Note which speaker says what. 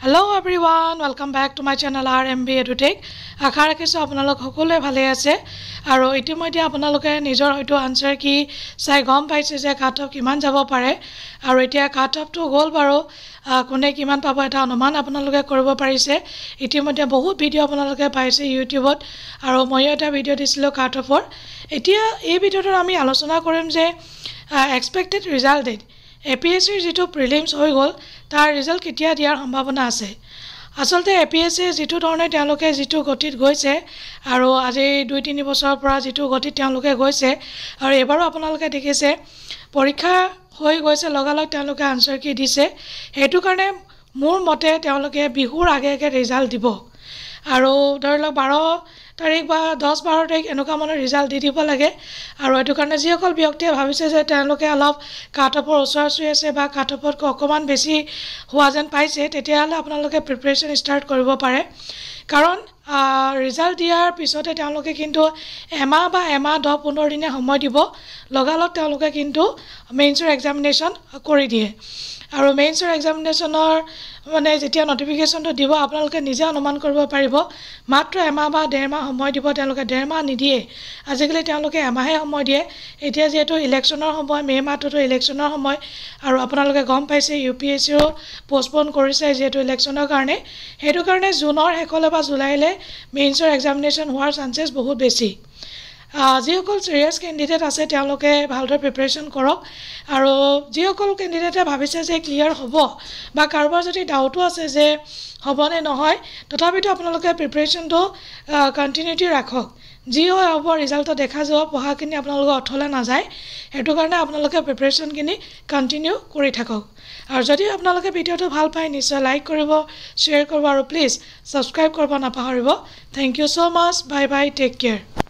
Speaker 1: Hello everyone, welcome back to my channel RMB EduTech. আশা ৰাখিছো আপোনালোক সকলোৱে ভালে আছে আৰু ইতিমধ্যে আপোনালোকে নিজৰ হয়তো আনসাৰ কি চাই গম পাইছে যে কাট অফ কিমান যাব পাৰে আৰু এতিয়া কাট অফটো গল বাৰু কোনে কিমান পাব এটা অনুমান আপোনালোকে কৰিব পাৰিছে ইতিমধ্যে বহুত ভিডিও আপোনালোকে পাইছে ইউটিউবত আৰু মই এটা ভিডিও দিছিলো কাট অফৰ এতিয়া এই ভিডিওটো আমি আলোচনা কৰিম যে এক্সপেক্টেড ৰিজাল্ট ডেট APSC যেটো প্ৰিলিমছ হৈ গল তাৰ ৰিজাল্ট কেতিয়া দিয়াৰ সম্ভাৱনা আছে আসলতে APSC যেটো ধৰণে তেওঁলোকে যেটো গতিত গৈছে আৰু আজি 2-3 বছৰৰ পৰা যেটো গতিত তেওঁলোকে গৈছে আৰু এবাৰো আপোনালোকে দেখিছে পৰীক্ষা হৈ গৈছে লগালগ তেওঁলোকে আনসাৰ কি দিছে হেতু কাৰণে মোৰ মতে তেওঁলোকে বিহুৰ আগে ৰিজাল্ট দিব আৰু ধৰিলক 12 তাৰিখ বা 10-12 তাৰিখ এনেকুৱা মানে ৰিজাল্ট দি দিব লাগে আৰু এটো কাৰণে যিসকল ব্যক্তিয়ে ভাবিছে যে তেওঁলোকে অলপ কাট অফৰ ওচৰ আছে বা কাট অফত অকমান বেছি হোৱা যেন পাইছে তেতিয়াহলে আপোনালোকে প্ৰিপাৰেচন ষ্টাৰ্ট কৰিব পাৰে কাৰণ ৰিজাল্ট দিয়াৰ পিছতে তেওঁলোকে কিন্তু এমাহ 10-15 দিনে সময় দিব লগালগ তেওঁলোকে কিন্তু মেইনছৰ এক্সামিনেচন কৰি দিয়ে আৰু মেইনছৰ এক্সামিনেচনৰ মানে যেতিয়া নটিফিকেশনটো দিব আপোনালোকে নিজে অনুমান কৰিব পাৰিব মাত্ৰ এমাহ বা 1.5 মাহ সময় দিব তেওঁলোকে 1.5 মাহ নিদিয়ে আজিকালি তেওঁলোকে এমাহে সময় দিয়ে এতিয়া যেহেতু ইলেকশনৰ সময় মে মাহটো ইলেকশনৰ সময় আৰু আপোনালোকে গম পাইছে UPSCও পোষ্টপোন কৰিছে যেহেতু ইলেকশনৰ কাৰণে হেতু কাৰণে জুনৰ শেষলৈ বা জুলাইলৈ মেইনছৰ এক্সামিনেচন হোৱাৰ চান্সেছ বহুত বেছি যিসকল সিৰিয়াস ক্যান্ডিডেট আছে তেওঁলোকে ভালদৰে প্ৰিপাৰেচন কৰক আৰু যিসকল ক্যান্ডিডেটে ভাবিছে যে ক্লিয়াৰ হ'ব বা কাৰোবাৰ যদি ডাউটো আছে যে হ'বনে নহয় তথাপিতো আপোনালোকে প্ৰিপাৰেচনটো কন্টিনিউটি ৰাখক যি হয় হ'ব ৰিজাল্টটো দেখা যাব পঢ়াখিনি আপোনালোকে অথলে নাযায় হেতু কাৰণে আপোনালোকে প্ৰিপাৰেচনখিনি কন্টিনিউ কৰি থাকক আৰু যদি আপোনালোকে ভিডিওটো ভাল পায় নিশ্চয় লাইক কৰিব শ্বেয়াৰ কৰিব আৰু প্লিজ সাবস্ক্ৰাইব কৰিব নাপাহৰিব thank you so much bye bye take care